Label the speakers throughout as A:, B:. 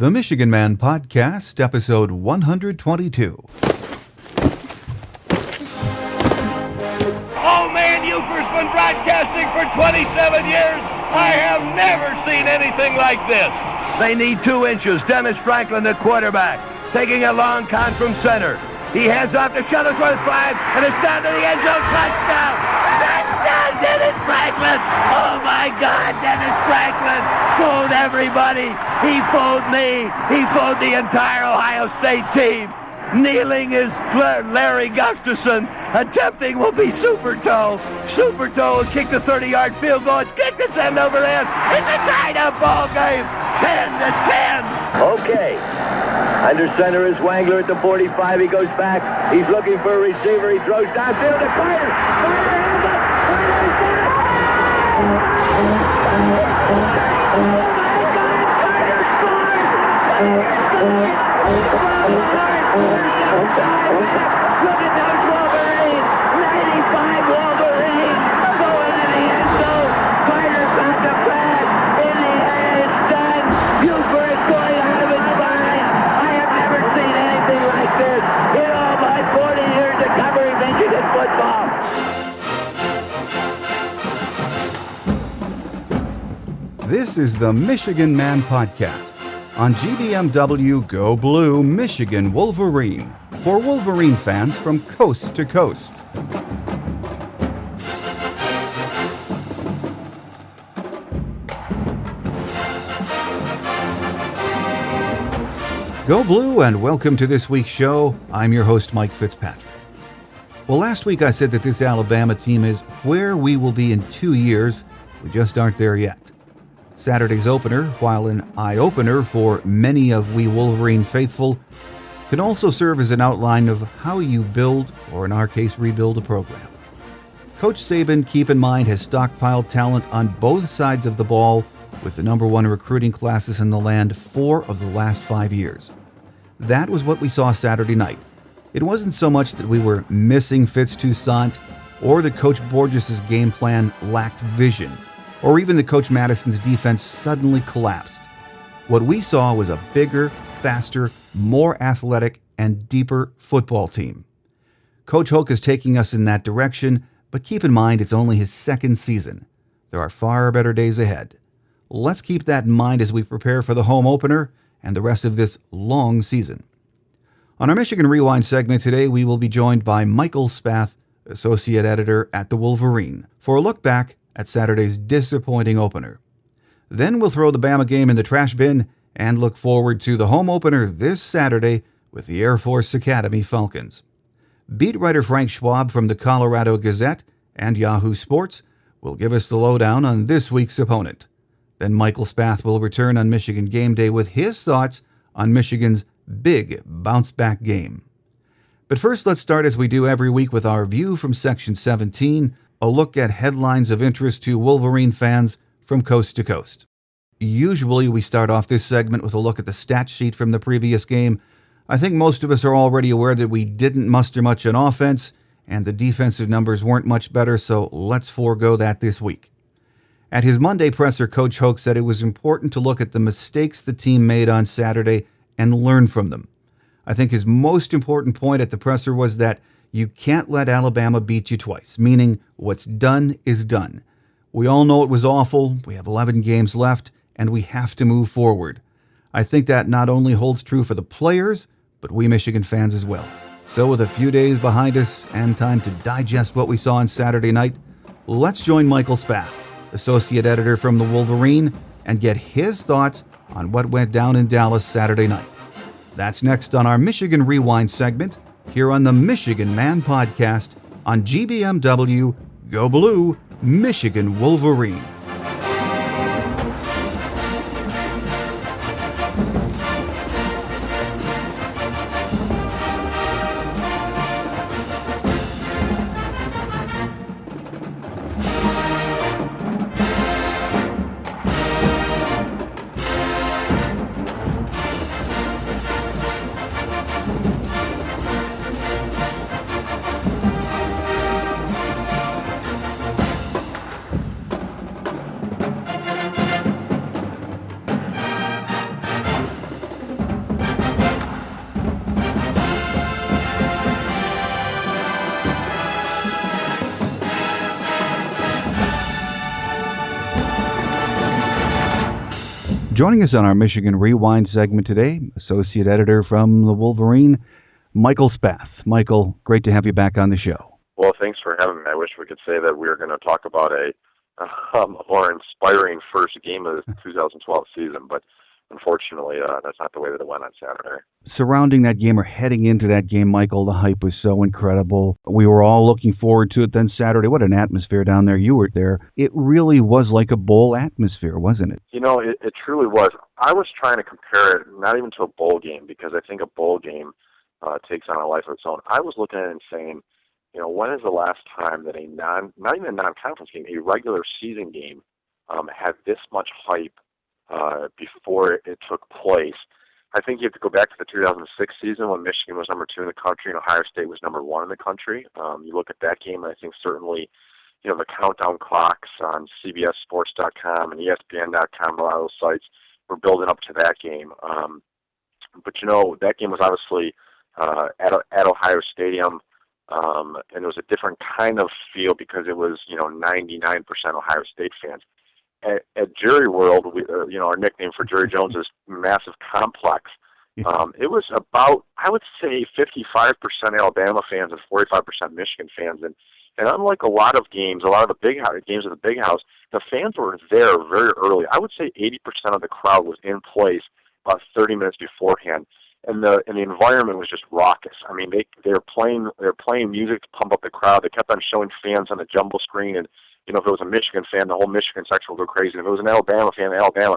A: The Michigan Man Podcast, episode 122.
B: Oh man, Euchre's been broadcasting for 27 years. I have never seen anything like this. They need 2 inches. Dennis Franklin, the quarterback, taking a long count from center. He hands off to Shuttlesworth 5, and it's down to the end zone. Touchdown! Touchdown, Dennis Franklin! Oh my God, Dennis Franklin fooled everybody. He fooled me. He fooled the entire Ohio State team. Kneeling is Larry Gustafson. Attempting will be Super Toe. Super Toe will kick the 30-yard field goal. It's kicked to send over end. It's a tied-up ball game. 10-10. Okay. Under center is Wangler at the 45. He goes back. He's looking for a receiver. He throws downfield to Carter. Carter hands up. Carter's down. Oh my God! Carter scored. Look at those Wolverines. 95 Wolverines going in the end zone. Carter got the pass. In the air, it's done. Buford is going out of his mind. I have never seen anything like this in all my 40 years of covering Michigan football.
A: This is the Michigan Man Podcast. On GBMW Go Blue, Michigan Wolverine. For Wolverine fans from coast to coast. Go Blue and welcome to this week's show. I'm your host, Mike Fitzpatrick. Well, last week I said that this Alabama team is where we will be in 2 years. We just aren't there yet. Saturday's opener, while an eye-opener for many of we Wolverine faithful, can also serve as an outline of how you build, or in our case, rebuild a program. Coach Saban, keep in mind, has stockpiled talent on both sides of the ball with the number 1 recruiting classes in the land 4 of the last 5 years. That was what we saw Saturday night. It wasn't so much that we were missing Fitz-Toussaint or that Coach Borges' game plan lacked vision, or even that Coach Madison's defense suddenly collapsed. What we saw was a bigger, faster, more athletic, and deeper football team. Coach Hoke is taking us in that direction, but keep in mind it's only his 2nd season. There are far better days ahead. Let's keep that in mind as we prepare for the home opener and the rest of this long season. On our Michigan Rewind segment today, we will be joined by Michael Spath, Associate Editor at the Wolverine, for a look back at Saturday's disappointing opener. Then we'll throw the Bama game in the trash bin and look forward to the home opener this Saturday with the Air Force Academy Falcons. Beat writer Frank Schwab from the Colorado Gazette and Yahoo Sports will give us the lowdown on this week's opponent. Then Michael Spath will return on Michigan Gameday with his thoughts on Michigan's big bounce-back game. But first, let's start as we do every week with our view from Section 17, a look at headlines of interest to Wolverine fans from coast to coast. Usually we start off this segment with a look at the stat sheet from the previous game. I think most of us are already aware that we didn't muster much on offense, and the defensive numbers weren't much better, so let's forego that this week. At his Monday presser, Coach Hoke said it was important to look at the mistakes the team made on Saturday and learn from them. I think his most important point at the presser was that you can't let Alabama beat you twice, meaning what's done is done. We all know it was awful, we have 11 games left, and we have to move forward. I think that not only holds true for the players, but we Michigan fans as well. So with a few days behind us and time to digest what we saw on Saturday night, let's join Michael Spath, Associate Editor from the Wolverine, and get his thoughts on what went down in Dallas Saturday night. That's next on our Michigan Rewind segment, here on the Michigan Man Podcast on GBMW Go Blue, Michigan Wolverine. Joining us on our Michigan Rewind segment today, Associate Editor from the Wolverine, Michael Spath. Michael, great to have you back on the show.
C: Well, thanks for having me. I wish we could say that we were going to talk about a more inspiring first game of the 2012 season, but unfortunately, that's not the way that it went on Saturday.
A: Surrounding that game or heading into that game, Michael, the hype was so incredible. We were all looking forward to it. Then Saturday, what an atmosphere down there. You were there. It really was like a bowl atmosphere, wasn't it?
C: You know, it truly was. I was trying to compare it not even to a bowl game, because I think a bowl game takes on a life of its own. I was looking at it and saying, you know, when is the last time that not even a non-conference game, a regular season game had this much hype before it took place? I think you have to go back to the 2006 season when Michigan was number 2 in the country and Ohio State was number 1 in the country. You look at that game, and I think certainly, you know, the countdown clocks on CBSSports.com and ESPN.com, a lot of those sites were building up to that game. But, you know, that game was obviously at Ohio Stadium, and it was a different kind of feel because it was, you know, 99% Ohio State fans. At Jerry World, you know, our nickname for Jerry Jones is Massive Complex. It was about, I would say, 55% Alabama fans and 45% Michigan fans. And unlike a lot of games, a lot of the big games at the Big House, the fans were there very early. I would say 80% of the crowd was in place about 30 minutes beforehand. And the environment was just raucous. I mean, they were playing music to pump up the crowd. They kept on showing fans on the jumbo screen, and you know, if it was a Michigan fan, the whole Michigan section would go crazy. And if it was an Alabama fan, Alabama.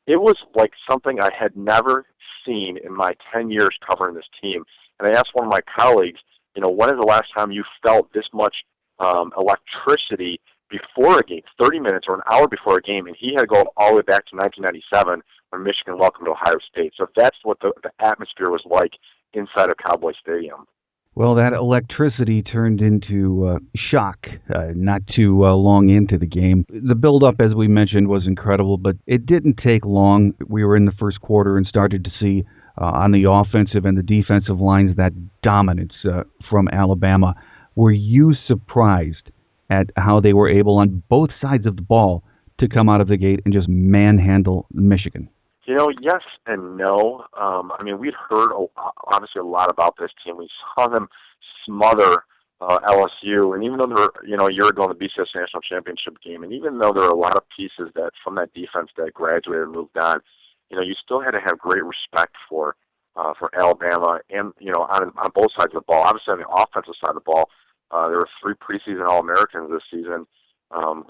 C: It was like something I had never seen in my 10 years covering this team. And I asked one of my colleagues, you know, when is the last time you felt this much electricity before a game, 30 minutes or an hour before a game? And he had to go all the way back to 1997 when Michigan welcomed Ohio State. So that's what the atmosphere was like inside of Cowboy Stadium.
A: Well, that electricity turned into shock not too long into the game. The build-up, as we mentioned, was incredible, but it didn't take long. We were in the first quarter and started to see on the offensive and the defensive lines that dominance from Alabama. Were you surprised at how they were able on both sides of the ball to come out of the gate and just manhandle Michigan?
C: You know, yes and no. I mean, we'd heard obviously a lot about this team. We saw them smother LSU, and even though they were, you know, a year ago in the BCS National Championship game, and even though there were a lot of pieces that from that defense that graduated and moved on, you know, you still had to have great respect for Alabama, and you know, on both sides of the ball. Obviously, on the offensive side of the ball, there were 3 preseason All-Americans this season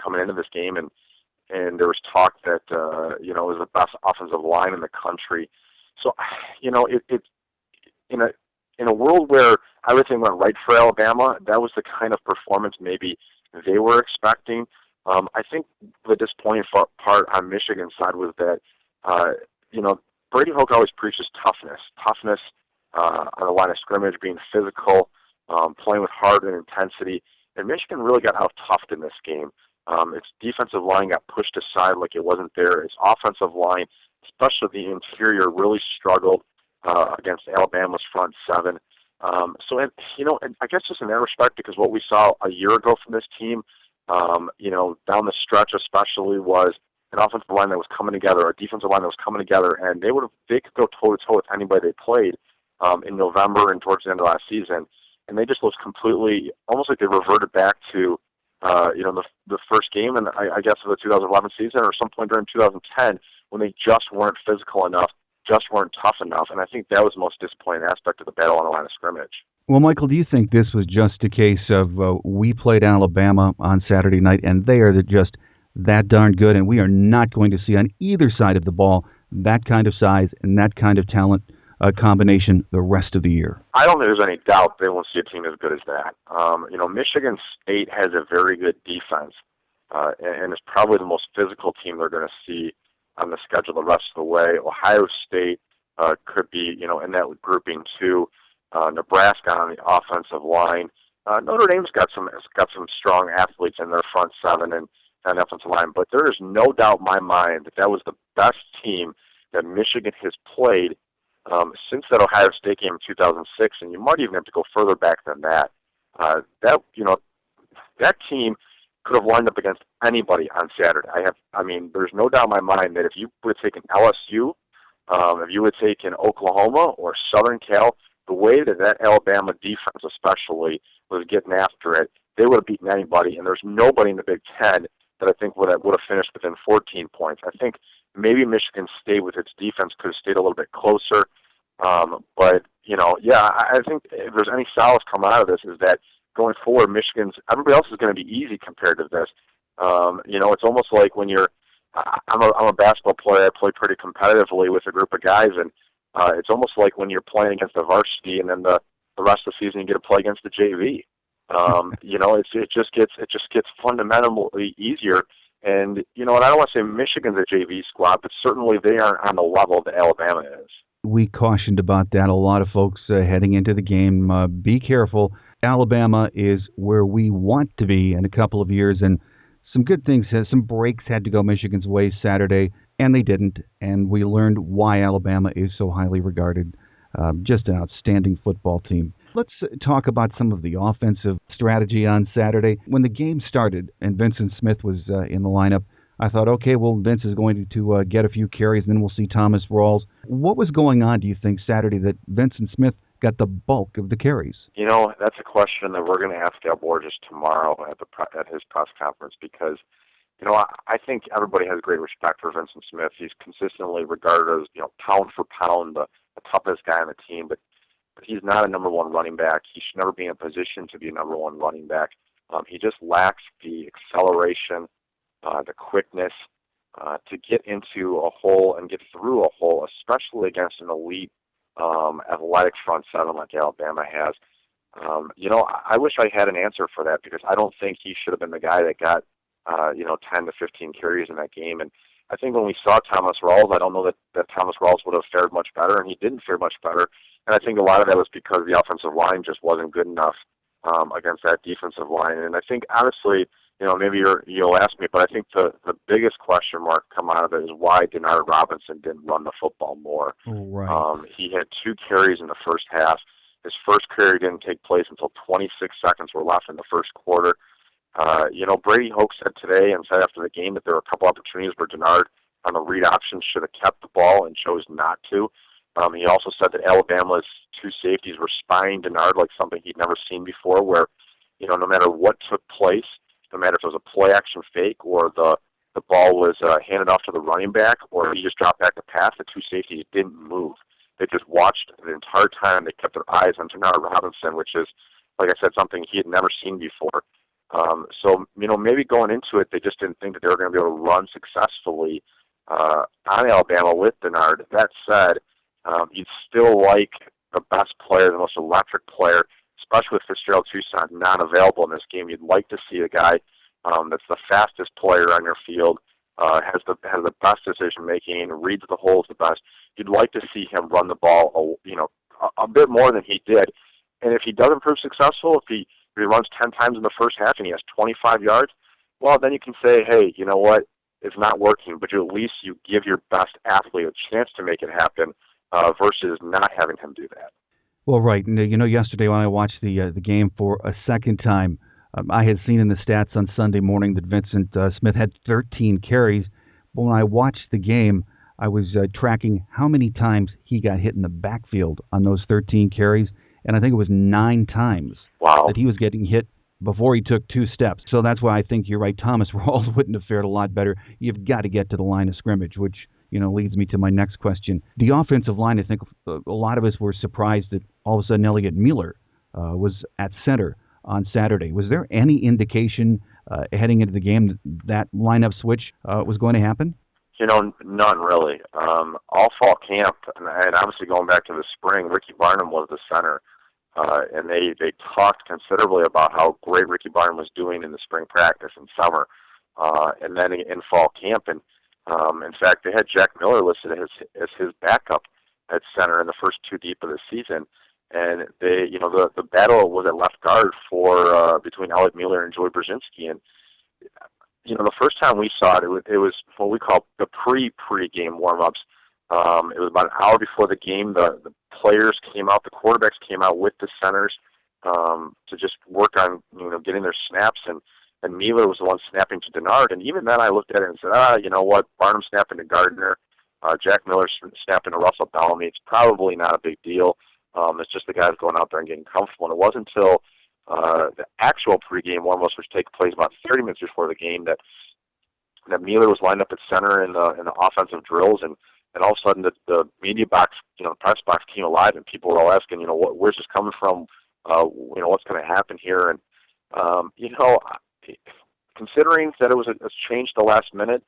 C: coming into this game, and there was talk that, you know, it was the best offensive line in the country. So, you know, it in a world where everything went right for Alabama, that was the kind of performance maybe they were expecting. I think the disappointing part on Michigan's side was that, you know, Brady Hoke always preaches toughness on the line of scrimmage, being physical, playing with heart and intensity. And Michigan really got out-toughed in this game. Its defensive line got pushed aside like it wasn't there. Its offensive line, especially the interior, really struggled against Alabama's front 7. So, you know, I guess just in that respect, because what we saw a year ago from this team, you know, down the stretch especially, was an offensive line that was coming together, a defensive line that was coming together, and they could go toe-to-toe with anybody they played in November and towards the end of last season. And they just looked completely, almost like they reverted back to, you know, the first game, and I guess of the 2011 season, or some point during 2010, when they just weren't physical enough, just weren't tough enough, and I think that was the most disappointing aspect of the battle on the line of scrimmage.
A: Well, Michael, do you think this was just a case of we played Alabama on Saturday night, and they are just that darn good, and we are not going to see on either side of the ball that kind of size and that kind of talent combination the rest of the year?
C: I don't think there's any doubt they won't see a team as good as that. You know, Michigan State has a very good defense, and it's probably the most physical team they're going to see on the schedule the rest of the way. Ohio State could be, you know, in that grouping too. Nebraska on the offensive line. Notre Dame's got some strong athletes in their front 7 and offensive line, but there is no doubt in my mind that was the best team that Michigan has played since that Ohio State game in 2006, and you might even have to go further back than that. That team, could have lined up against anybody on Saturday. There's no doubt in my mind that if you would have taken LSU, if you would have taken Oklahoma or Southern Cal, the way that Alabama defense especially was getting after it, they would have beaten anybody, and there's nobody in the Big Ten that I think would have finished within 14 points. I think maybe Michigan State with its defense could have stayed a little bit closer. But, I think if there's any solace coming out of this is that going forward, everybody else is going to be easy compared to this. It's almost like when I'm a basketball player. I play pretty competitively with a group of guys, and it's almost like when you're playing against the varsity, and then the rest of the season you get to play against the JV. It just gets fundamentally easier. And and I don't want to say Michigan's a JV squad, but certainly they aren't on the level that Alabama is.
A: We cautioned about that. A lot of folks heading into the game, be careful. Alabama is where we want to be in a couple of years, and some good things, some breaks had to go Michigan's way Saturday, and they didn't, and we learned why Alabama is so highly regarded. Just an outstanding football team. Let's talk about some of the offensive strategy on Saturday. When the game started and Vincent Smith was in the lineup, I thought, okay, well, Vince is going to get a few carries, and then we'll see Thomas Rawls. What was going on, do you think, Saturday that Vincent Smith got the bulk of the carries?
C: That's a question that we're going to ask Al Borges tomorrow at his press conference because, I think everybody has great respect for Vincent Smith. He's consistently regarded as, pound for pound, the toughest guy on the team, but he's not a number one running back. He should never be in a position to be a number one running back. He just lacks the acceleration, the quickness to get into a hole and get through a hole, especially against an elite athletic front seven like Alabama has. I wish I had an answer for that because I don't think he should have been the guy that got 10 to 15 carries in that game. And I think when we saw Thomas Rawls, I don't know that Thomas Rawls would have fared much better, and he didn't fare much better. And I think a lot of that was because the offensive line just wasn't good enough against that defensive line. And I think, honestly, maybe you'll ask me, but I think the biggest question mark come out of it is why Denard Robinson didn't run the football more.
A: Right.
C: He had 2 carries in the first half. His first carry didn't take place until 26 seconds were left in the first quarter. Brady Hoke said today and said after the game that there were a couple opportunities where Denard on the read option should have kept the ball and chose not to. He also said that Alabama's 2 safeties were spying Denard like something he'd never seen before, where, no matter what took place, no matter if it was a play-action fake or the ball was handed off to the running back or he just dropped back to pass, the 2 safeties didn't move. They just watched the entire time. They kept their eyes on Denard Robinson, which is, like I said, something he had never seen before. So maybe going into it, they just didn't think that they were going to be able to run successfully on Alabama with Denard. That said, you'd still like the best player, the most electric player, especially with Fitzgerald Toussaint not available in this game. You'd like to see a guy that's the fastest player on your field, has the best decision making, reads the holes the best. You'd like to see him run the ball, a bit more than he did. And if he doesn't prove successful, if he runs 10 times in the first half and he has 25 yards, well, then you can say, hey, you know what, it's not working, but at least you give your best athlete a chance to make it happen versus not having him do that.
A: Well, right. And, yesterday when I watched the game for a second time, I had seen in the stats on Sunday morning that Vincent Smith had 13 carries. But when I watched the game, I was tracking how many times he got hit in the backfield on those 13 carries, and I think it was 9 times that he was getting hit before he took 2 steps. So that's why I think you're right. Thomas Rawls wouldn't have fared a lot better. You've got to get to the line of scrimmage, which leads me to my next question. The offensive line, I think a lot of us were surprised that all of a sudden Elliott Mueller was at center on Saturday. Was there any indication heading into the game that lineup switch was going to happen?
C: None really. All fall camp, and obviously going back to the spring, Ricky Barnum was the center. And they talked considerably about how great Ricky Barnum was doing in the spring practice and summer, and then in fall camp. And in fact, they had Jack Miller listed as his backup at center in the first 2 deep of the season. And the battle was at left guard for between Elliott Mueller and Joey Brzezinski. And the first time we saw it, it was what we call the pre-game warm-ups. It was about an hour before the game. The players came out, the quarterbacks came out with the centers to just work on getting their snaps. And and Mueller was the one snapping to Denard. And even then I looked at it and said, you know what, Barnum snapping to Gardner, Jack Miller snapping to Russell Bellamy. It's probably not a big deal. It's just the guys going out there and getting comfortable. And it wasn't until the actual pregame warm-ups, which take place about 30 minutes before the game, that Mueller was lined up at center in the offensive drills, and all of a sudden the media box, the press box came alive, and people were all asking, where's this coming from? What's going to happen here? And considering that it was a change the last minute,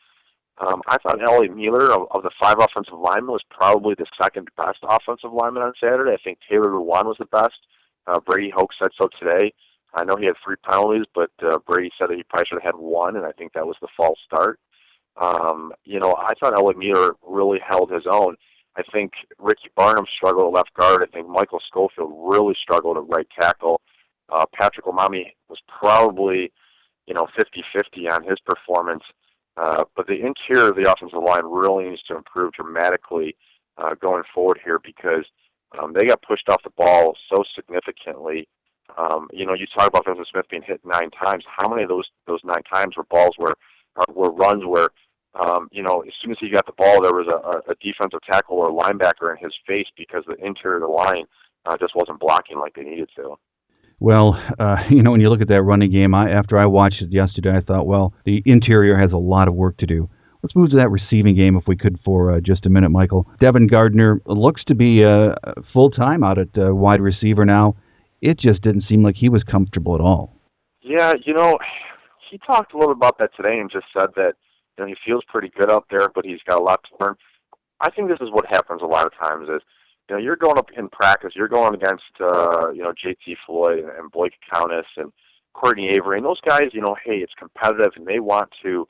C: I thought Elliot Mueller of the 5 offensive linemen was probably the second best offensive lineman on Saturday. I think Taylor Lewan was the best. Brady Hoke said so today. I know he had 3 penalties, but Brady said that he probably should have had 1, and I think that was the false start. I thought Elliot Mueller really held his own. I think Ricky Barnum struggled at left guard. I think Michael Schofield really struggled at right tackle. Patrick Omami was probably, 50-50 on his performance. But the interior of the offensive line really needs to improve dramatically going forward here, because they got pushed off the ball so significantly. You talk about Vincent Smith being hit 9 times. How many of those 9 times were balls were runs where, as soon as he got the ball, there was a defensive tackle or a linebacker in his face because the interior of the line just wasn't blocking like they needed to.
A: Well, when you look at that running game, after I watched it yesterday, I thought, well, the interior has a lot of work to do. Let's move to that receiving game if we could for just a minute, Michael. Devin Gardner looks to be full-time out at wide receiver now. It just didn't seem like he was comfortable at all.
C: Yeah, he talked a little about that today and just said that he feels pretty good out there, but he's got a lot to learn. I think this is what happens a lot of times is, you're going up in practice, you're going against, J.T. Floyd and Blake Countess and Courtney Avery, and those guys, hey, it's competitive and they want to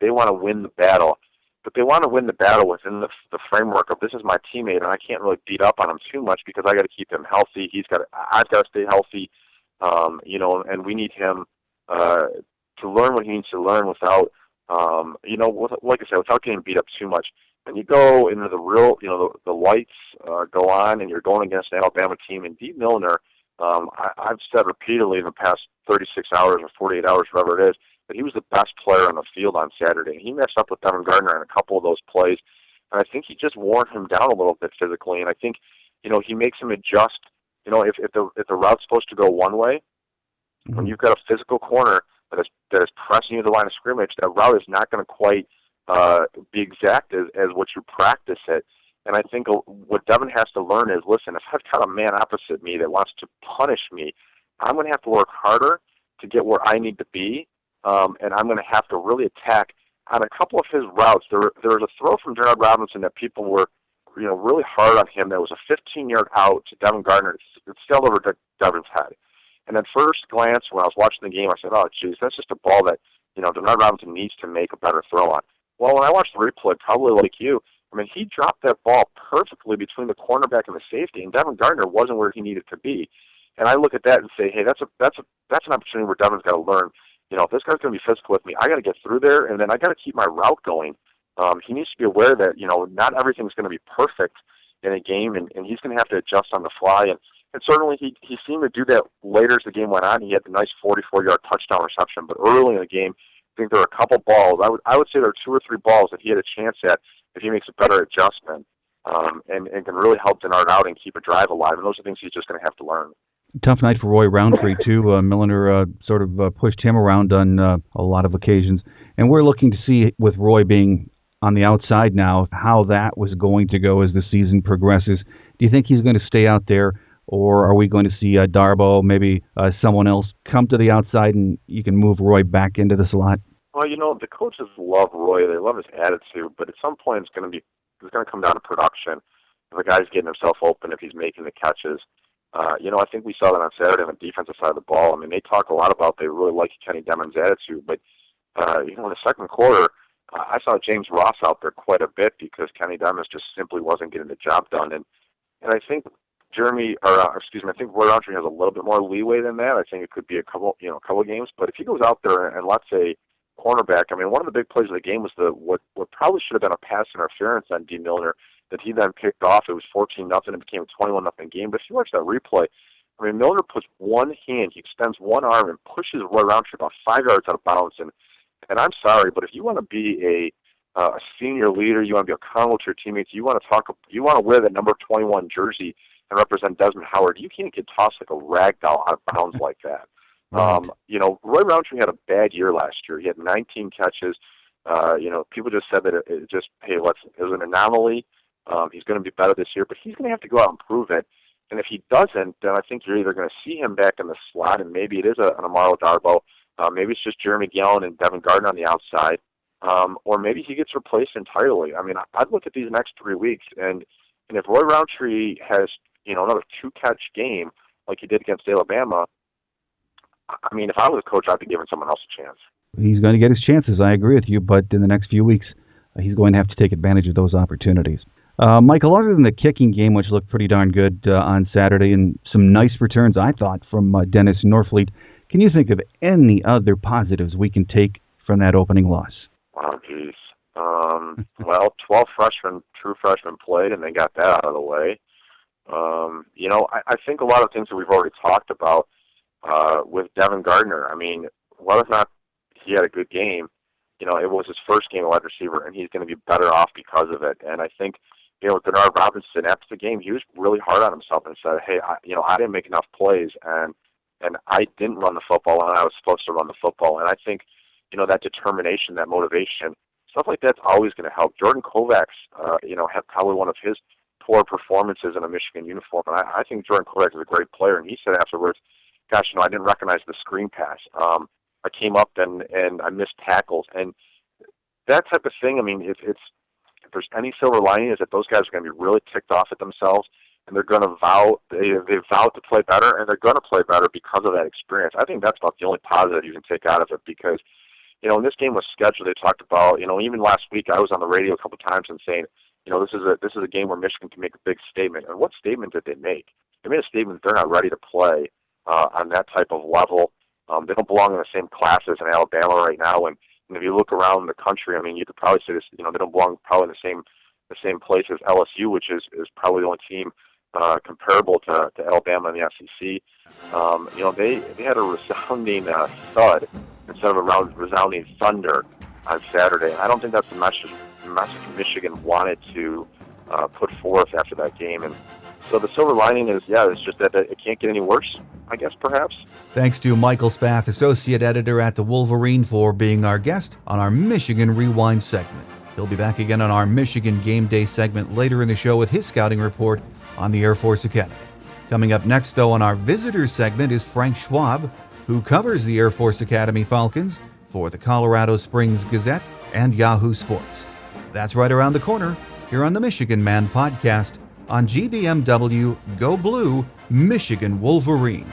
C: win the battle, but they want to win the battle within the framework of this is my teammate and I can't really beat up on him too much because I got to keep him healthy. I've got to stay healthy, and we need him to learn what he needs to learn without, like I said, without getting beat up too much. When you go into the real, the lights go on and you're going against an Alabama team, and Dee Milner, I've said repeatedly in the past 36 hours or 48 hours, whatever it is, that he was the best player on the field on Saturday. He messed up with Devin Gardner on a couple of those plays, and I think he just wore him down a little bit physically, and I think, he makes him adjust. If the route's supposed to go one way, when you've got a physical corner that is pressing you to the line of scrimmage, that route is not going to quite be exact as what you practice it. And I think what Devin has to learn is, listen, if I've got a man opposite me that wants to punish me, I'm going to have to work harder to get where I need to be, and I'm going to have to really attack on a couple of his routes. There was a throw from Denard Robinson that people were, really hard on him. That was a 15-yard out to Devin Gardner. It sailed over Devin's head. And at first glance, when I was watching the game, I said, oh, geez, that's just a ball that, Denard Robinson needs to make a better throw on. Well, when I watched the replay, probably like you, he dropped that ball perfectly between the cornerback and the safety, and Devin Gardner wasn't where he needed to be. And I look at that and say, hey, that's an opportunity where Devin's got to learn. If this guy's going to be physical with me, I got to get through there, and then I got to keep my route going. He needs to be aware that not everything's going to be perfect in a game, and he's going to have to adjust on the fly. And certainly he seemed to do that later as the game went on. He had the nice 44-yard touchdown reception, but early in the game, I think there were a couple balls. I would say there were 2 or 3 balls that he had a chance at if he makes a better adjustment, and can really help Denard out and keep a drive alive. And those are things he's just going to have to learn.
A: Tough night for Roy Roundtree, too. Milner sort of pushed him around on a lot of occasions. And we're looking to see, with Roy being on the outside now, how that was going to go as the season progresses. Do you think he's going to stay out there, or are we going to see Darbo, maybe someone else, come to the outside and you can move Roy back into the slot?
C: Well, the coaches love Roy. They love his attitude, but at some point it's going to come down to production. If a guy's getting himself open, if he's making the catches. I think we saw that on Saturday on the defensive side of the ball. They talk a lot about they really like Kenny Demon's attitude, but in the second quarter, I saw James Ross out there quite a bit because Kenny Demons just simply wasn't getting the job done. And I think I think Roy Roundtree has a little bit more leeway than that. I think it could be a couple of games. But if he goes out there and let's say cornerback, one of the big plays of the game was what probably should have been a pass interference on Dee Milner that he then picked off. It was 14-0. It became a 21-0 game. But if you watch that replay, I mean, Milner puts one hand, he extends one arm and pushes Roy Roundtree about 5 yards out of bounds. And I'm sorry, but if you want to be a senior leader, you want to be accountable to your teammates, you want to wear the number 21 jersey and represent Desmond Howard, you can't get tossed like a rag doll out of bounds like that. Roy Roundtree had a bad year last year. He had 19 catches. People just said that it was an anomaly. He's going to be better this year, but he's going to have to go out and prove it. And if he doesn't, then I think you're either going to see him back in the slot, and maybe it is an Amaro Darbo. Maybe it's just Jeremy Gallon and Devin Gardner on the outside. Or maybe he gets replaced entirely. I mean, I'd look at these next 3 weeks, and if Roy Roundtree has, another 2-catch game like he did against Alabama, I mean, if I was a coach, I'd be giving someone else a chance.
D: He's going to get his chances, I agree with you, but in the next few weeks, he's going to have to take advantage of those opportunities. Michael, other than the kicking game, which looked pretty darn good on Saturday, and some nice returns, I thought, from Dennis Norfleet, can you think of any other positives we can take from that opening loss?
C: Oh, geez. 12 true freshmen played, and they got that out of the way. I think a lot of things that we've already talked about with Devin Gardner. I mean, whether or not he had a good game, it was his first game as wide receiver, and he's going to be better off because of it. And I think, Denard Robinson, after the game, he was really hard on himself and said, hey, I didn't make enough plays, and I didn't run the football when I was supposed to run the football. And I think, that determination, that motivation, stuff like that's always going to help. Jordan Kovacs, had probably one of his poor performances in a Michigan uniform. And I think Jordan Kovacs is a great player, and he said afterwards, gosh, I didn't recognize the screen pass. I came up and I missed tackles. And that type of thing, I mean, if there's any silver lining, is that those guys are going to be really ticked off at themselves, and they're going to they've vowed to play better, and they're going to play better because of that experience. I think that's about the only positive you can take out of it, because, when this game was scheduled, they talked about, even last week I was on the radio a couple of times and saying, this is a game where Michigan can make a big statement. And what statement did they make? They made a statement that they're not ready to play on that type of level. They don't belong in the same classes in Alabama right now. And if you look around the country, I mean, you could probably say this, they don't belong probably in the same place as LSU, which is probably the only team comparable to Alabama in the SEC. They had a resounding thud instead of a resounding thunder on Saturday. I don't think that's the message Michigan wanted to put forth after that game. And so the silver lining is, it's just that it can't get any worse, I guess, perhaps.
A: Thanks to Michael Spath, Associate Editor at the Wolverine, for being our guest on our Michigan Rewind segment. He'll be back again on our Michigan Game Day segment later in the show with his scouting report on the Air Force Academy. Coming up next, though, on our Visitors segment is Frank Schwab, who covers the Air Force Academy Falcons for the Colorado Springs Gazette and Yahoo Sports. That's right around the corner here on the Michigan Man podcast on GBMW Go Blue Michigan Wolverine.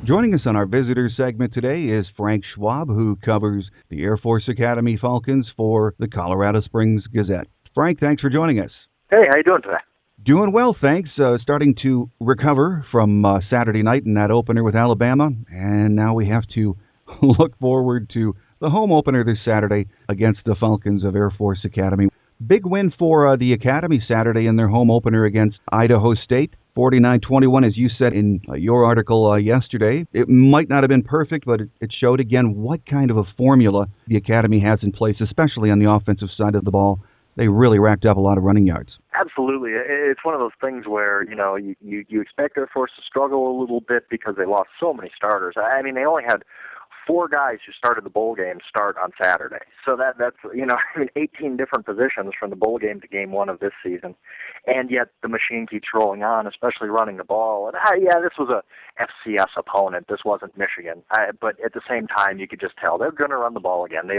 D: Joining us on our Visitors segment today is Frank Schwab, who covers the Air Force Academy Falcons for the Colorado Springs Gazette. Frank, thanks for joining us.
E: Hey, how you doing today?
D: Doing well, thanks. Starting to recover from Saturday night in that opener with Alabama, and now we have to look forward to the home opener this Saturday against the Falcons of Air Force Academy. Big win for the Academy Saturday in their home opener against Idaho State. 49-21, as you said in your article yesterday. It might not have been perfect, but it showed again what kind of a formula the Academy has in place, especially on the offensive side of the ball. They really racked up a lot of running yards.
E: Absolutely. It's one of those things where, you expect Air Force to struggle a little bit because they lost so many starters. I mean, they only had 4 guys who started the bowl game start on Saturday. So that's 18 different positions from the bowl game to game 1 of this season. And yet the machine keeps rolling on, especially running the ball. And this was a FCS opponent. This wasn't Michigan. But at the same time, you could just tell they're going to run the ball again.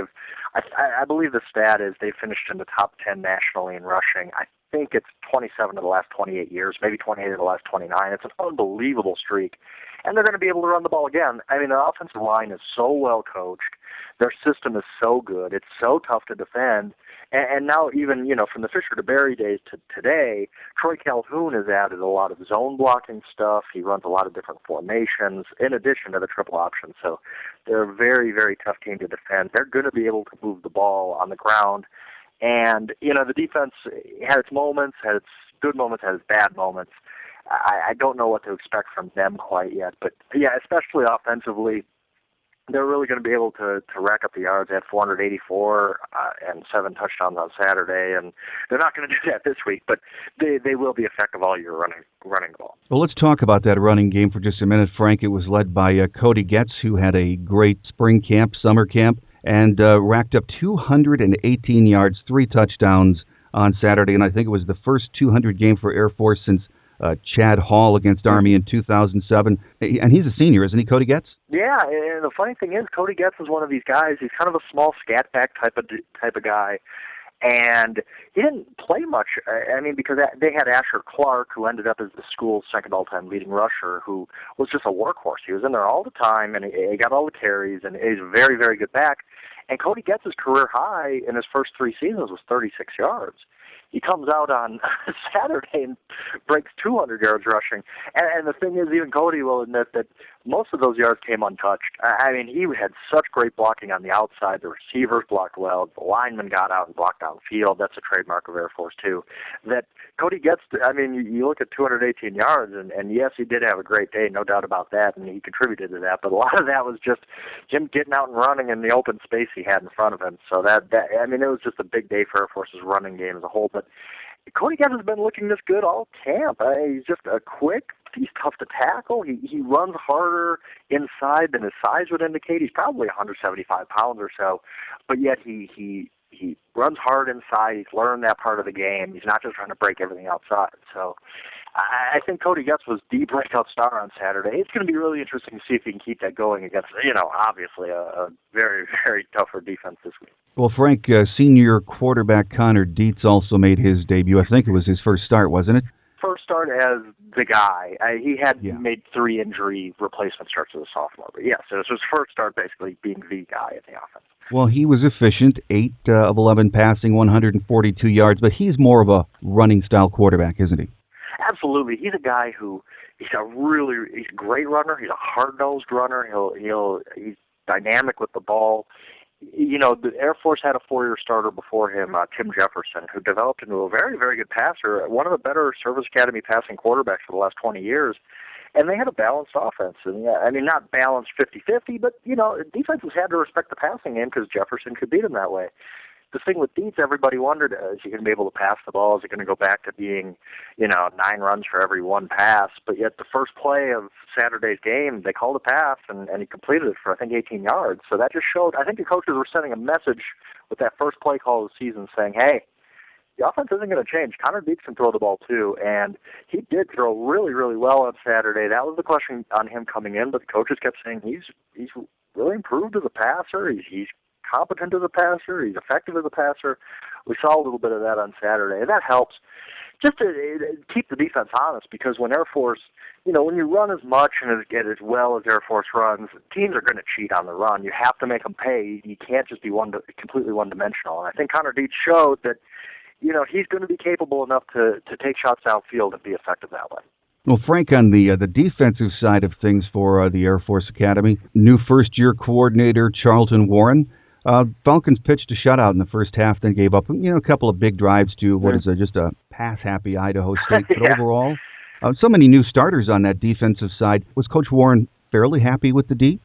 E: I believe the stat is they finished in the top 10 nationally in rushing. I think it's 27 of the last 28 years, maybe 28 of the last 29. It's an unbelievable streak. and they're going to be able to run the ball again. I mean, their offensive line is so well coached. Their system is so good. It's so tough to defend. And now even, from the Fisher to Berry days to today, Troy Calhoun has added a lot of zone blocking stuff. He runs a lot of different formations in addition to the triple option. So they're a very, very tough team to defend. They're going to be able to move the ball on the ground. And, the defense had its moments, had its good moments, had its bad moments. I don't know what to expect from them quite yet. But, yeah, especially offensively, they're really going to be able to rack up the yards. They had 484 and 7 touchdowns on Saturday, and they're not going to do that this week, but they will be effective all year running the ball.
D: Well, let's talk about that running game for just a minute, Frank. It was led by Cody Getz, who had a great spring camp, summer camp, and racked up 218 yards, 3 touchdowns on Saturday, and I think it was the first 200 game for Air Force since Chad Hall against Army in 2007. And he's a senior, isn't he, Cody Getz?
E: Yeah, and the funny thing is, Cody Getz is one of these guys. He's kind of a small scat back type of guy. And he didn't play much, because they had Asher Clark, who ended up as the school's second all-time leading rusher, who was just a workhorse. He was in there all the time, and he got all the carries, and he's a very, very good back. And Cody Getz's career high in his first 3 seasons was 36 yards. He comes out on Saturday and breaks 200 yards rushing. And the thing is, even Cody will admit that most of those yards came untouched. He had such great blocking on the outside. The receivers blocked well. The linemen got out and blocked downfield. That's a trademark of Air Force, too. That Cody Getz, you look at 218 yards, and yes, he did have a great day, no doubt about that, and he contributed to that. But a lot of that was just him getting out and running in the open space he had in front of him. So it was just a big day for Air Force's running game as a whole. But Cody Getz has been looking this good all camp. He's just he's tough to tackle. He runs harder inside than his size would indicate. He's probably 175 pounds or so, but yet he runs hard inside. He's learned that part of the game. He's not just trying to break everything outside. So I think Cody Getz was the breakout star on Saturday. It's going to be really interesting to see if he can keep that going against, obviously a very, very tougher defense this week.
D: Well, Frank, senior quarterback Connor Dietz also made his debut. I think it was his first start, wasn't it?
E: First start as the guy. He had made 3 injury replacement starts as a sophomore. But yes, it was his first start basically being the guy in the offense. Well,
D: he was efficient, 8 of 11 passing, 142 yards, but he's more of a running-style quarterback, isn't he?
E: Absolutely. He's a guy he's a great runner. He's a hard-nosed runner. He's dynamic with the ball. The Air Force had a 4-year starter before him, Tim Jefferson, who developed into a very, very good passer, one of the better Service Academy passing quarterbacks for the last 20 years. And they had a balanced offense. And not balanced 50-50, but, defenses had to respect the passing game because Jefferson could beat them that way. The thing with Dietz, everybody wondered, is he going to be able to pass the ball? Is it going to go back to being, 9 runs for every 1 pass? But yet the first play of Saturday's game, they called a pass, and he completed it for, I think, 18 yards. So that just showed, I think the coaches were sending a message with that first play call of the season saying, hey, the offense isn't going to change. Connor Dietz can throw the ball too, and he did throw really, really well on Saturday. That was the question on him coming in, but the coaches kept saying he's really improved as a passer. He's competent as a passer. He's effective as a passer. We saw a little bit of that on Saturday, and that helps just to keep the defense honest, because when Air Force, when you run as much and get as well as Air Force runs, teams are going to cheat on the run. You have to make them pay. You can't just be completely one-dimensional. And I think Connor Dietz showed that, he's going to be capable enough to take shots downfield and be effective that way.
D: Well, Frank, on the defensive side of things for the Air Force Academy, new first-year coordinator Charlton Warren. Falcons pitched a shutout in the first half, then gave up a couple of big drives to just a pass-happy Idaho State. But overall, so many new starters on that defensive side. Was Coach Warren fairly happy with the D?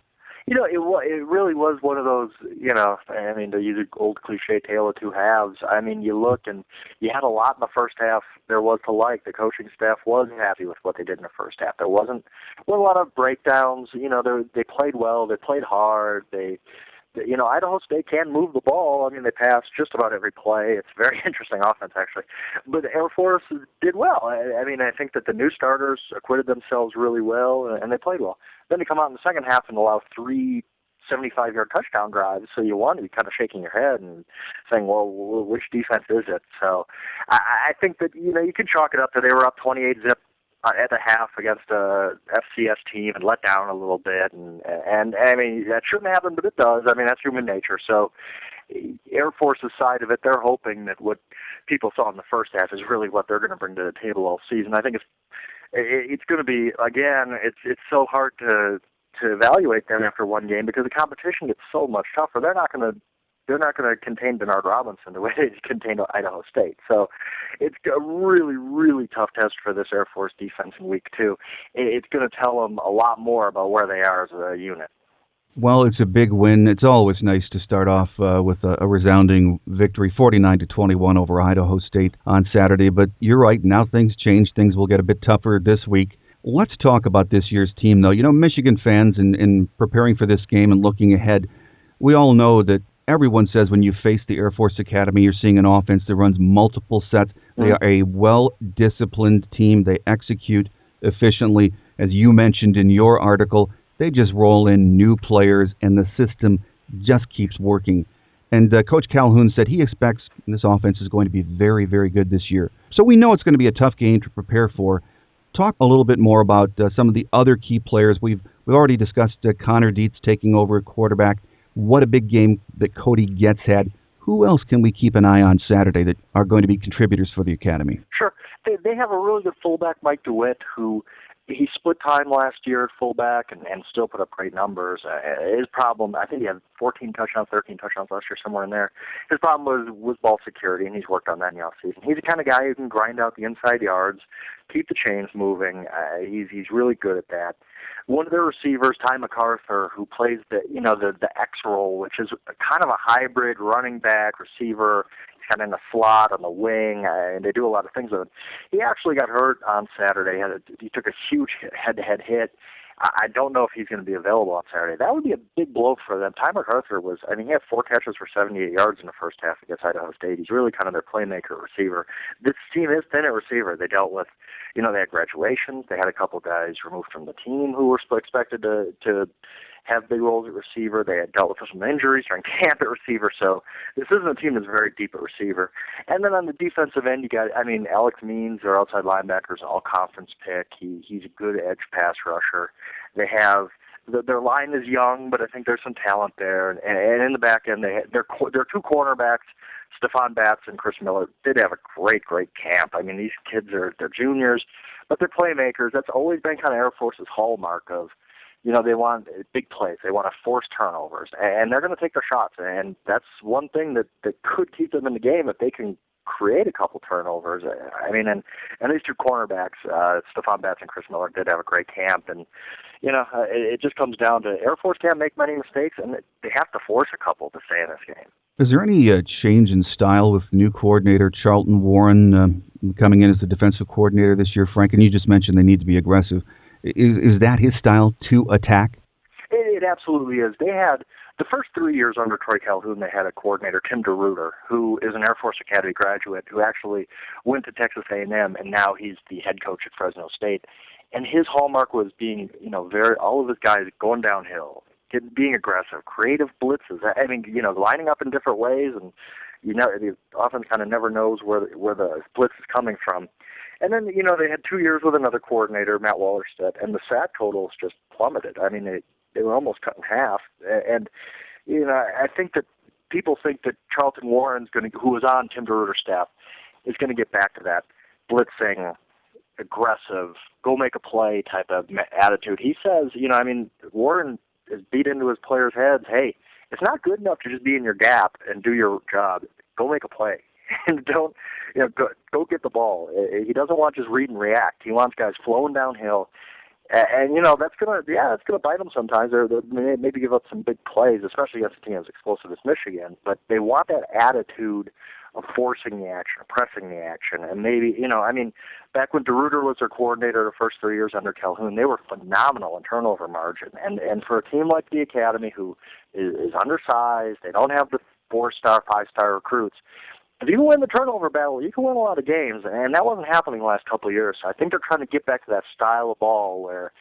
E: It really was one of those, to use an old cliche, tale of two halves. You look and you had a lot in the first half there was to like. The coaching staff was happy with what they did in the first half. There wasn't a lot of breakdowns. They played well. They played hard. Idaho State can move the ball. They pass just about every play. It's a very interesting offense, actually. But Air Force did well. I think that the new starters acquitted themselves really well, and they played well. Then they come out in the second half and allow 3 75-yard touchdown drives. So you want to be kind of shaking your head and saying, well, which defense is it? So I think that, you can chalk it up to they were up 28-zip at the half against a FCS team and let down a little bit, and I mean that shouldn't happen, but it does. I mean that's human nature. So Air Force's side of it, they're hoping that what people saw in the first half is really what they're going to bring to the table all season. I think it's going to be, again, it's so hard to evaluate them after one game because the competition gets so much tougher. They're not going to contain Bernard Robinson the way they contained Idaho State. So it's a really, really tough test for this Air Force defense in week 2. It's going to tell them a lot more about where they are as a unit.
D: Well, it's a big win. It's always nice to start off with a resounding victory, 49-21 over Idaho State on Saturday. But you're right, now things change. Things will get a bit tougher this week. Let's talk about this year's team, though. You know, Michigan fans, in preparing for this game and looking ahead, we all know that everyone says when you face the Air Force Academy, you're seeing an offense that runs multiple sets. They are a well-disciplined team. They execute efficiently. As you mentioned in your article, they just roll in new players, and the system just keeps working. And Coach Calhoun said he expects this offense is going to be very, very good this year. So we know it's going to be a tough game to prepare for. Talk a little bit more about some of the other key players. We've already discussed Connor Dietz taking over at quarterback. What a big game that Cody Getz had. Who else can we keep an eye on Saturday that are going to be contributors for the Academy?
E: Sure. They have a really good fullback, Mike DeWitt, who he split time last year at fullback and still put up great numbers. His problem, I think he had 14 touchdowns, 13 touchdowns last year, somewhere in there. His problem was ball security, and he's worked on that in the offseason. He's the kind of guy who can grind out the inside yards, keep the chains moving. He's really good at that. One of their receivers, Ty MacArthur, who plays the X role, which is kind of a hybrid running back receiver. He's kind of in the slot on the wing, and they do a lot of things with him. He actually got hurt on Saturday. He took a huge head-to-head hit. I don't know if he's going to be available on Saturday. That would be a big blow for them. Ty MacArthur he had 4 catches for 78 yards in the first half against Idaho State. He's really kind of their playmaker receiver. This team is thin at receiver. They dealt with, they had graduations. They had a couple guys removed from the team who were expected to have big roles at receiver. They had dealt with some injuries during camp at receiver. So this isn't a team that's very deep at receiver. And then on the defensive end, you got, Alex Means, their outside linebacker, is an all-conference pick. He's a good edge pass rusher. They have their line is young, but I think there's some talent there. And in the back end, their 2 cornerbacks, Stephon Batts and Chris Miller, did have a great camp. These kids they're juniors, but they're playmakers. That's always been kind of Air Force's hallmark of, they want big plays. They want to force turnovers, and they're going to take their shots. And that's one thing that could keep them in the game if they can create a couple turnovers. And these 2 cornerbacks, Stephon Batts and Chris Miller, did have a great camp. And, it just comes down to Air Force can't make many mistakes, and they have to force a couple to stay in this game.
D: Is there any change in style with new coordinator Charlton Warren coming in as the defensive coordinator this year, Frank? And you just mentioned they need to be aggressive. Is that his style to attack?
E: It absolutely is. They had the first 3 years under Troy Calhoun, they had a coordinator, Tim DeRuyter, who is an Air Force Academy graduate who actually went to Texas A&M, and now he's the head coach at Fresno State. And his hallmark was being, all of his guys going downhill, being aggressive, creative blitzes. Lining up in different ways, and the offense kind of never knows where the blitz is coming from. And then, they had 2 years with another coordinator, Matt Wallerstedt, and the sack totals just plummeted. They were almost cut in half. And, I think that people think that Charlton Warren's who was on Tim DeRuyter's staff, is going to get back to that blitzing, aggressive, go make a play type of attitude. He says, Warren is beat into his players' heads, hey, it's not good enough to just be in your gap and do your job. Go make a play. And don't, go get the ball. He doesn't want just read and react. He wants guys flowing downhill. And that's gonna bite them sometimes. They maybe give up some big plays, especially against a team as explosive as Michigan. But they want that attitude of forcing the action, of pressing the action. And maybe, back when DeRuyter was their coordinator the first 3 years under Calhoun, they were phenomenal in turnover margin. And for a team like the Academy, who is undersized, they don't have the 4-star, 5-star recruits, if you can win the turnover battle, you can win a lot of games, and that wasn't happening the last couple of years. So I think they're trying to get back to that style of ball where,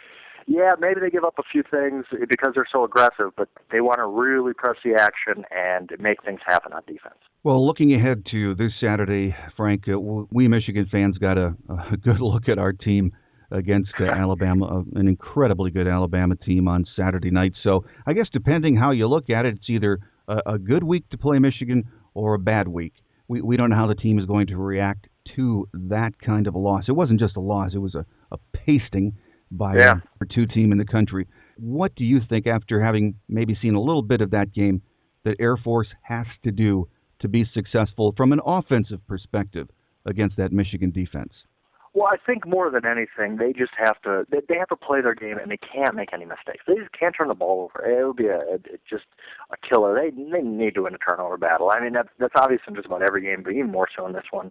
E: maybe they give up a few things because they're so aggressive, but they want to really press the action and make things happen on defense.
D: Well, looking ahead to this Saturday, Frank, we Michigan fans got a good look at our team against Alabama, an incredibly good Alabama team on Saturday night. So I guess depending how you look at it, it's either a good week to play Michigan or a bad week. We don't know how the team is going to react to that kind of a loss. It wasn't just a loss. It was a pasting by the number 2 team in the country. What do you think, after having maybe seen a little bit of that game, that Air Force has to do to be successful from an offensive perspective against that Michigan defense?
E: Well, I think more than anything, they just have to play their game, and they can't make any mistakes. They just can't turn the ball over. It would be just a killer. They need to win a turnover battle. I mean, that's obvious in just about every game, but even more so in this one.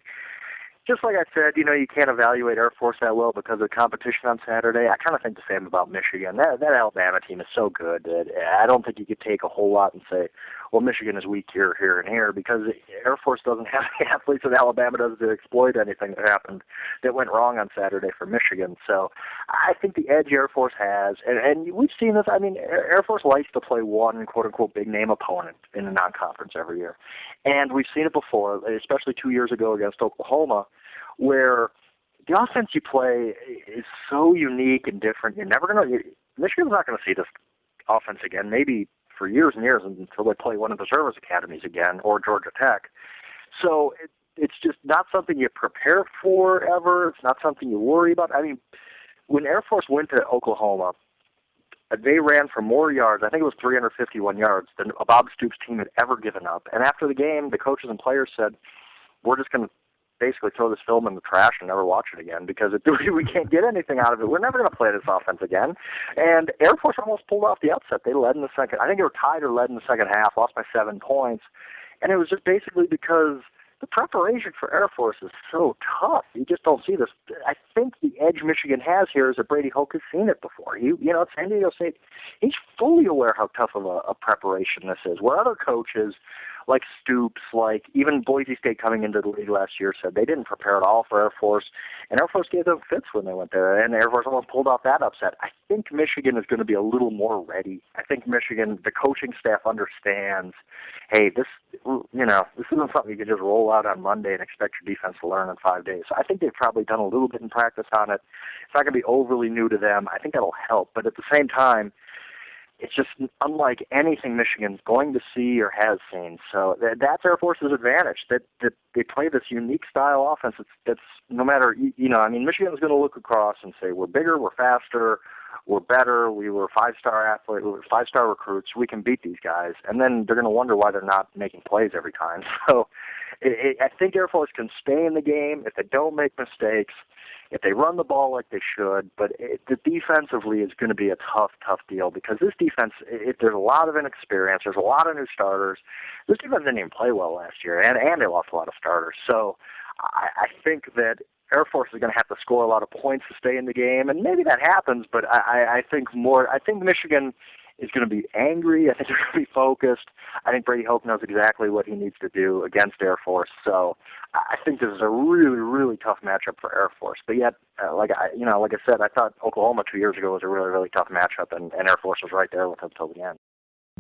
E: Just like I said, you can't evaluate Air Force that well because of the competition on Saturday. I kind of think the same about Michigan. That Alabama team is so good that I don't think you could take a whole lot and say, well, Michigan is weak here, here, and here, because Air Force doesn't have the athletes that Alabama does to exploit anything that happened that went wrong on Saturday for Michigan. So I think the edge Air Force has, and we've seen this, I mean, Air Force likes to play one quote-unquote big-name opponent in the non-conference every year. And we've seen it before, especially 2 years ago against Oklahoma, where the offense you play is so unique and different. Michigan's not going to see this offense again, maybe for years and years until they play one of the service academies again or Georgia Tech. So it's just not something you prepare for ever. It's not something you worry about. I mean, when Air Force went to Oklahoma, they ran for more yards, I think it was 351 yards, than a Bob Stoops team had ever given up. And after the game, the coaches and players said, we're just going to basically throw this film in the trash and never watch it again because we can't get anything out of it. We're never going to play this offense again. And Air Force almost pulled off the upset. They led in the second. I think they were tied or led in the second half, lost by 7 points. And it was just basically because the preparation for Air Force is so tough. You just don't see this. I think the edge Michigan has here is that Brady Hoke has seen it before. At San Diego State, he's fully aware how tough of a preparation this is, where other coaches like Stoops, like even Boise State coming into the league last year, said they didn't prepare at all for Air Force, and Air Force gave them fits when they went there, and Air Force almost pulled off that upset. I think Michigan is going to be a little more ready. I think Michigan, the coaching staff understands, hey, this isn't something you can just roll out on Monday and expect your defense to learn in 5 days. So I think they've probably done a little bit in practice on it. It's not going to be overly new to them. I think that'll help, but at the same time, it's just unlike anything Michigan's going to see or has seen. So that's Air Force's advantage, that they play this unique style offense that's no matter, Michigan's going to look across and say, we're bigger, we're faster, we're better, we were 5-star athletes, we were 5-star recruits, we can beat these guys. And then they're going to wonder why they're not making plays every time. So I think Air Force can stay in the game if they don't make mistakes, if they run the ball like they should, but the defensively is going to be a tough deal because this defense, there's a lot of inexperience, there's a lot of new starters. This defense didn't even play well last year, and they lost a lot of starters. So I think that Air Force is going to have to score a lot of points to stay in the game, and maybe that happens, but I think Michigan is going to be angry. I think they're going to be focused. I think Brady Hoke knows exactly what he needs to do against Air Force. So I think this is a really, really tough matchup for Air Force. But yet, like I said, I thought Oklahoma 2 years ago was a really, really tough matchup, and Air Force was right there with them until the end.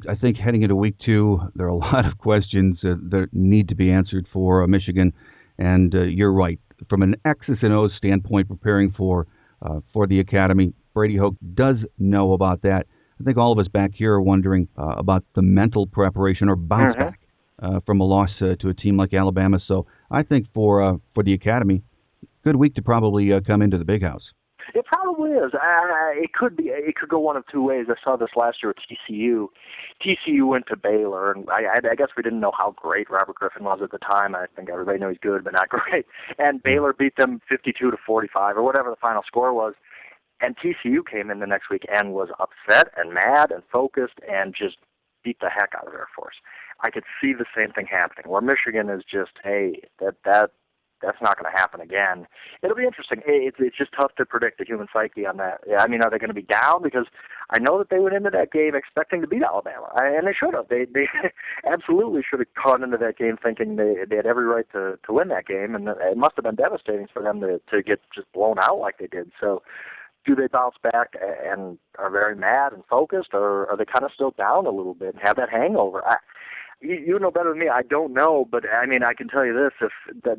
D: I think heading into week 2, there are a lot of questions that need to be answered for Michigan. And you're right. From an X's and O's standpoint, preparing for the academy, Brady Hoke does know about that. I think all of us back here are wondering about the mental preparation or bounce back from a loss to a team like Alabama. So I think for the academy, good week to probably come into the big house.
E: It probably is. It could be. It could go one of two ways. I saw this last year at TCU. TCU went to Baylor, and I guess we didn't know how great Robert Griffin was at the time. I think everybody knows he's good, but not great. And Baylor beat them 52-45 or whatever the final score was. And TCU came in the next week and was upset and mad and focused and just beat the heck out of Air Force. I could see the same thing happening, where Michigan is just, hey, that's not going to happen again. It'll be interesting. It's just tough to predict the human psyche on that. I mean, are they going to be down? Because I know that they went into that game expecting to beat Alabama, and they should have. They absolutely should have gone into that game thinking they had every right to win that game, and it must have been devastating for them to get just blown out like they did. So do they bounce back and are very mad and focused, or are they kind of still down a little bit and have that hangover? You know better than me. I don't know, but I mean, I can tell you this: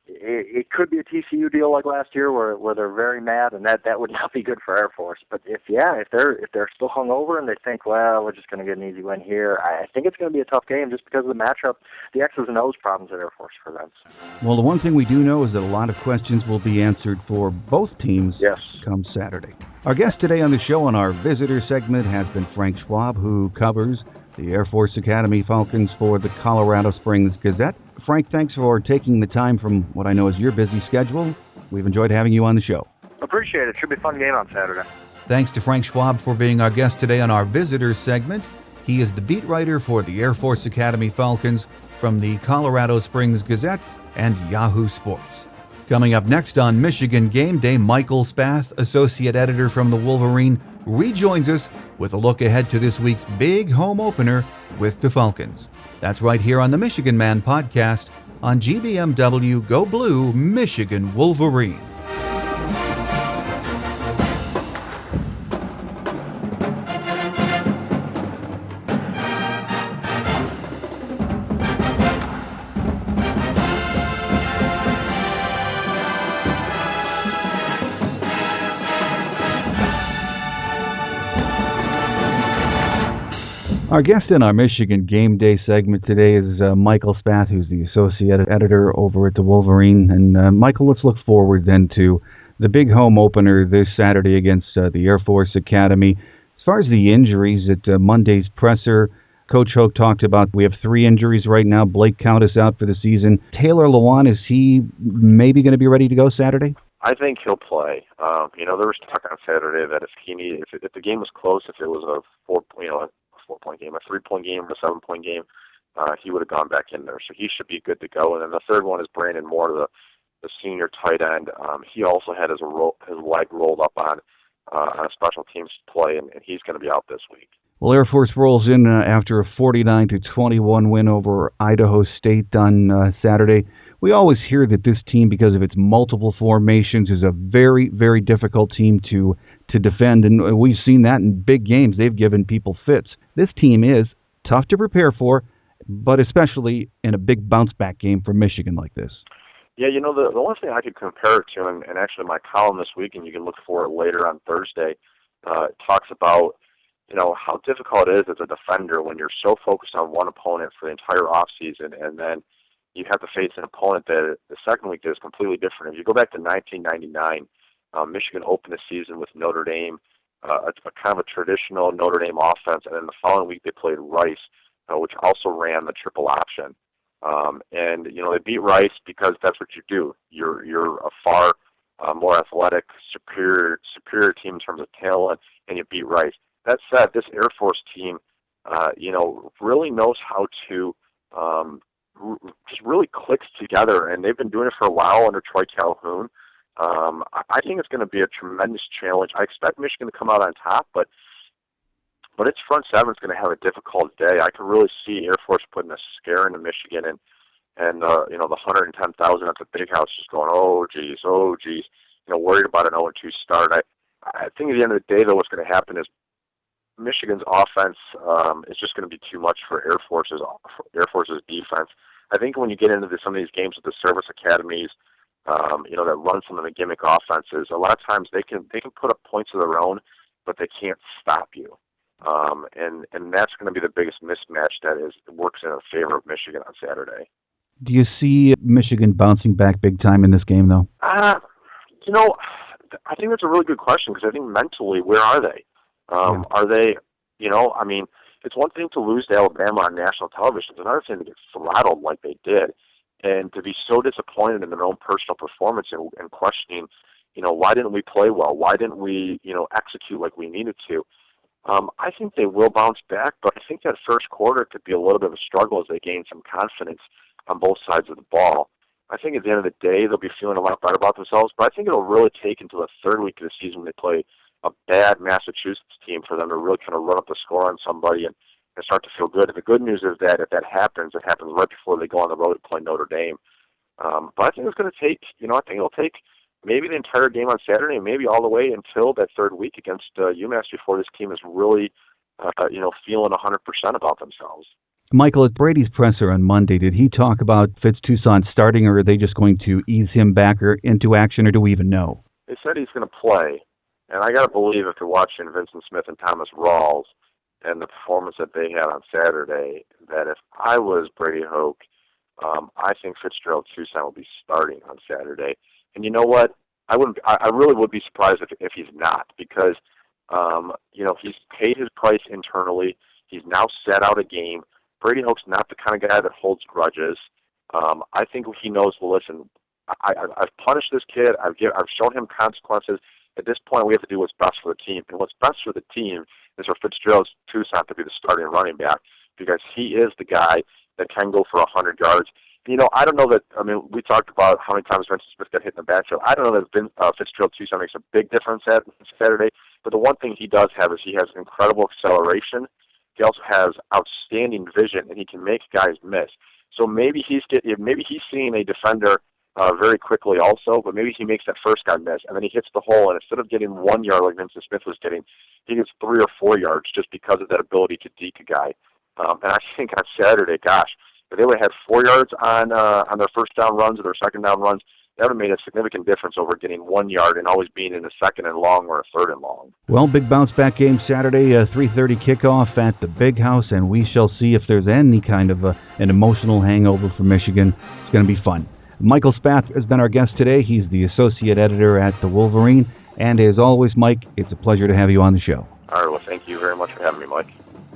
E: it could be a TCU deal like last year where they're very mad, and that would not be good for Air Force. But if they're still hungover and they think, well, we're just going to get an easy win here, I think it's going to be a tough game just because of the matchup, the X's and O's problems at Air Force for them.
D: Well, the one thing we do know is that a lot of questions will be answered for both teams come Saturday. Our guest today on the show on our visitor segment has been Frank Schwab, who covers the Air Force Academy Falcons for the Colorado Springs Gazette. Frank, thanks for taking the time from what I know is your busy schedule. We've enjoyed having you on the show.
E: Appreciate it. Should be a fun game on Saturday.
A: Thanks to Frank Schwab for being our guest today on our visitors segment. He is the beat writer for the Air Force Academy Falcons from the Colorado Springs Gazette and Yahoo Sports. Coming up next on Michigan Game Day, Michael Spath, associate editor from the Wolverine, rejoins us with a look ahead to this week's big home opener with the Falcons. That's right here on the Michigan Man podcast on GBMW Go Blue Michigan Wolverine.
D: Our guest in our Michigan Game Day segment today is Michael Spath, who's the associate editor over at the Wolverine. And Michael, let's look forward then to the big home opener this Saturday against the Air Force Academy. As far as the injuries at Monday's presser, Coach Hoke talked about we have 3 injuries right now. Blake Count is out for the season. Taylor Lewan, is he maybe going to be ready to go Saturday?
C: I think he'll play. There was talk on Saturday that if the game was close, if it was a 4-point game, a 3-point game, a 7-point game, he would have gone back in there. So he should be good to go. And then the third one is Brandon Moore, the senior tight end. He also had his leg rolled up on a special teams play, and he's going to be out this week.
D: Well, Air Force rolls in after a 49-21 win over Idaho State on Saturday. We always hear that this team, because of its multiple formations, is a very, very difficult team to defend, and we've seen that in big games. They've given people fits. This team is tough to prepare for, but especially in a big bounce-back game for Michigan like this.
C: Yeah, the one thing I could compare it to, and actually my column this week, and you can look for it later on Thursday, talks about how difficult it is as a defender when you're so focused on one opponent for the entire offseason, and then you have to face an opponent that the second week that is completely different. If you go back to 1999, Michigan opened the season with Notre Dame, a kind of a traditional Notre Dame offense, and then the following week they played Rice, which also ran the triple option. And they beat Rice because that's what you do. You're a far more athletic, superior team in terms of talent, and you beat Rice. That said, this Air Force team, really knows how to just really clicks together, and they've been doing it for a while under Troy Calhoun. I think it's going to be a tremendous challenge. I expect Michigan to come out on top, but its front seven is going to have a difficult day. I can really see Air Force putting a scare into Michigan, and the 110,000 at the Big House just going, oh geez, worried about an 0-2 start. I think at the end of the day, though, what's going to happen is Michigan's offense is just going to be too much for Air Force's defense. I think when you get into some of these games with the service academies, that run some of the gimmick offenses, a lot of times they can put up points of their own, but they can't stop you. And that's going to be the biggest mismatch that works in favor of Michigan on Saturday.
D: Do you see Michigan bouncing back big time in this game, though?
C: I think that's a really good question, because I think mentally, where are they? Are they, it's one thing to lose to Alabama on national television. It's another thing to get throttled like they did, and to be so disappointed in their own personal performance and questioning, why didn't we play well? Why didn't we, execute like we needed to? I think they will bounce back, but I think that first quarter could be a little bit of a struggle as they gain some confidence on both sides of the ball. I think at the end of the day, they'll be feeling a lot better about themselves, but I think it'll really take until the third week of the season when they play a bad Massachusetts team for them to really kind of run up the score on somebody and start to feel good. And the good news is that if that happens, it happens right before they go on the road to play Notre Dame. But I think it's going to take, I think it'll take maybe the entire game on Saturday, and maybe all the way until that third week against UMass before this team is really, feeling 100% about themselves.
D: Michael, at Brady's presser on Monday, did he talk about Fitz Toussaint starting, or are they just going to ease him back or into action, or do we even know?
C: They said he's going to play, and I got to believe after watching Vincent Smith and Thomas Rawls and the performance that they had on Saturday, that if I was Brady Hoke, I think Fitzgerald Toussaint will be starting on Saturday. And you know what? I really would be surprised if he's not, because he's paid his price internally. He's now set out a game. Brady Hoke's not the kind of guy that holds grudges. I think he knows. Well, listen, I've punished this kid. I've shown him consequences. At this point, we have to do what's best for the team, and what's best for the team is for Fitzgerald Toussaint to be the starting running back, because he is the guy that can go for 100 yards. And, I don't know that. I mean, we talked about how many times Vincent Smith got hit in the backfield. I don't know that Fitzgerald Toussaint makes a big difference at Saturday, but the one thing he does have is he has incredible acceleration. He also has outstanding vision, and he can make guys miss. So maybe he's seeing a defender very quickly also, but maybe he makes that first guy miss, and then he hits the hole, and instead of getting 1 yard like Vincent Smith was getting, he gets 3 or 4 yards just because of that ability to deke a guy. And I think on Saturday, gosh, if they would have had 4 yards on their first down runs or their second down runs, that would have made a significant difference over getting 1 yard and always being in a second and long or a third and long.
D: Well, big bounce-back game Saturday, 3:30 kickoff at the Big House, and we shall see if there's any kind of an emotional hangover for Michigan. It's going to be fun. Michael Spath has been our guest today. He's the associate editor at the Wolverine. And as always, Mike, it's a pleasure to have you on the show.
C: All right, well, thank you very much for having me, Mike.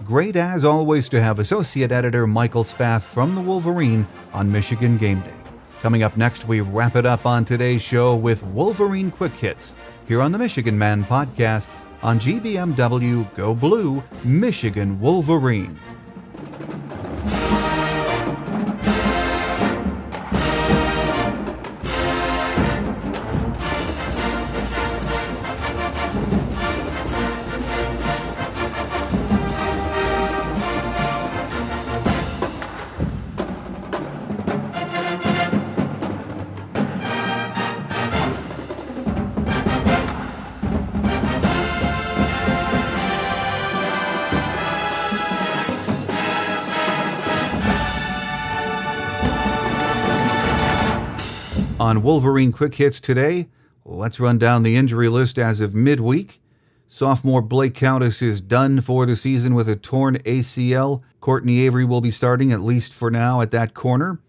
A: Great as always to have associate editor Michael Spath from the Wolverine on Michigan Gameday. Coming up next, we wrap it up on today's show with Wolverine Quick Hits here on the Michigan Man podcast on GBMW Go Blue, Michigan Wolverine. On Wolverine Quick Hits today, let's run down the injury list as of midweek. Sophomore Blake Countess is done for the season with a torn ACL. Courtney Avery will be starting, at least for now, at that corner.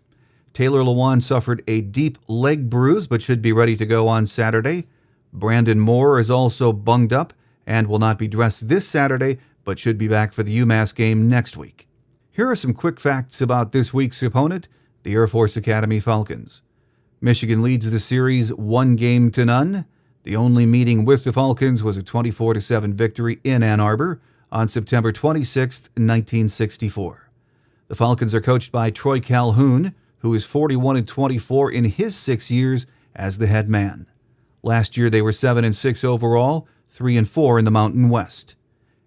A: Taylor Lewan suffered a deep leg bruise, but should be ready to go on Saturday. Brandon Moore is also bunged up and will not be dressed this Saturday, but should be back for the UMass game next week. Here are some quick facts about this week's opponent, the Air Force Academy Falcons. Michigan leads the series 1-0. The only meeting with the Falcons was a 24-7 victory in Ann Arbor on September 26, 1964. The Falcons are coached by Troy Calhoun, who is 41-24 in his 6 years as the head man. Last year they were 7-6 overall, 3-4 in the Mountain West.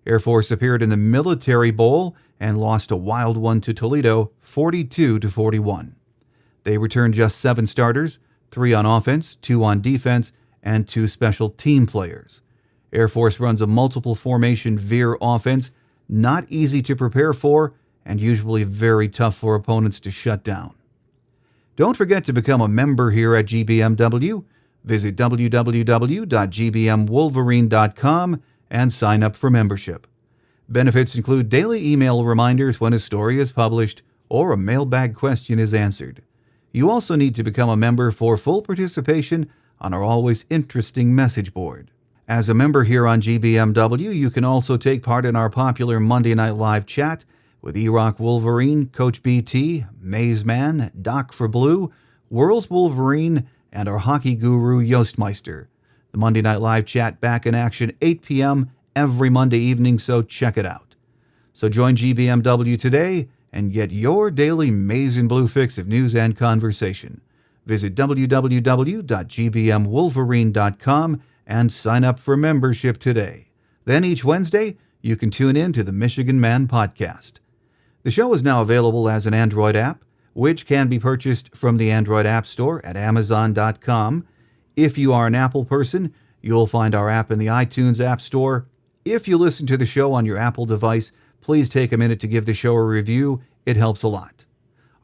A: Air Force appeared in the Military Bowl and lost a wild one to Toledo, 42-41. They returned just 7 starters, 3 on offense, 2 on defense, and 2 special team players. Air Force runs a multiple formation veer offense, not easy to prepare for, and usually very tough for opponents to shut down. Don't forget to become a member here at GBMW. Visit www.gbmwolverine.com and sign up for membership. Benefits include daily email reminders when a story is published or a mailbag question is answered. You also need to become a member for full participation on our always interesting message board. As a member here on GBMW, you can also take part in our popular Monday Night Live chat with E-Rock Wolverine, Coach BT, Maze Man, Doc for Blue, World's Wolverine, and our hockey guru Yostmeister. The Monday Night Live chat back in action 8 p.m. every Monday evening, so check it out. So join GBMW today and get your daily maize and blue fix of news and conversation. Visit www.gbmwolverine.com and sign up for membership today. Then each Wednesday, you can tune in to the Michigan Man podcast. The show is now available as an Android app, which can be purchased from the Android App Store at Amazon.com. If you are an Apple person, you'll find our app in the iTunes App Store. If you listen to the show on your Apple device, please take a minute to give the show a review. It helps a lot.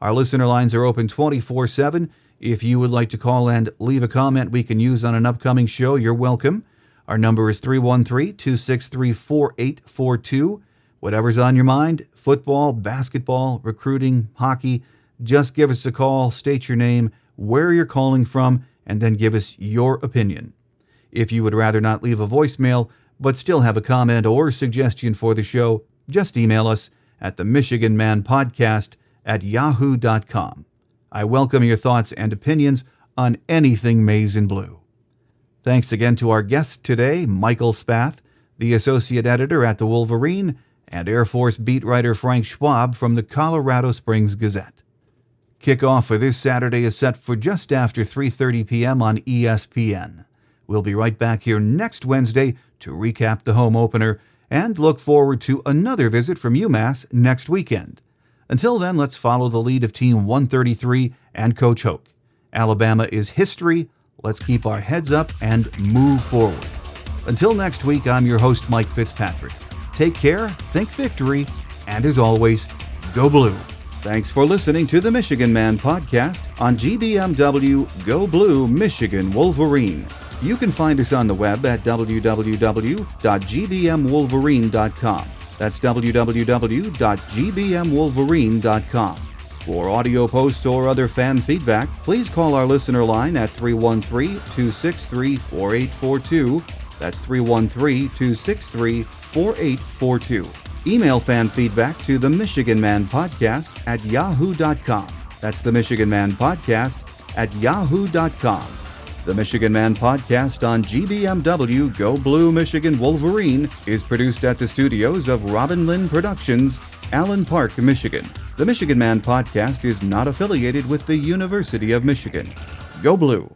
A: Our listener lines are open 24/7. If you would like to call and leave a comment we can use on an upcoming show, you're welcome. Our number is 313-263-4842. Whatever's on your mind, football, basketball, recruiting, hockey, just give us a call, state your name, where you're calling from, and then give us your opinion. If you would rather not leave a voicemail, but still have a comment or suggestion for the show, just email us at the Michigan Man Podcast at yahoo.com. I welcome your thoughts and opinions on anything maize and blue. Thanks again to our guest today, Michael Spath, the associate editor at the Wolverine, and Air Force beat writer Frank Schwab from the Colorado Springs Gazette. Kickoff for this Saturday is set for just after 3:30 p.m. on ESPN. We'll be right back here next Wednesday to recap the home opener and look forward to another visit from UMass next weekend. Until then, let's follow the lead of Team 133 and Coach Hoke. Alabama is history. Let's keep our heads up and move forward. Until next week, I'm your host, Mike Fitzpatrick. Take care, think victory, and as always, go blue. Thanks for listening to the Michigan Man Podcast on GBMW Go Blue Michigan Wolverine. You can find us on the web at www.gbmwolverine.com. That's www.gbmwolverine.com. For audio posts or other fan feedback, please call our listener line at 313-263-4842. That's 313-263-4842. Email fan feedback to the Michigan Man Podcast at yahoo.com. That's the Michigan Man Podcast at yahoo.com. The Michigan Man Podcast on GBMW Go Blue Michigan Wolverine is produced at the studios of Robin Lynn Productions, Allen Park, Michigan. The Michigan Man Podcast is not affiliated with the University of Michigan. Go Blue.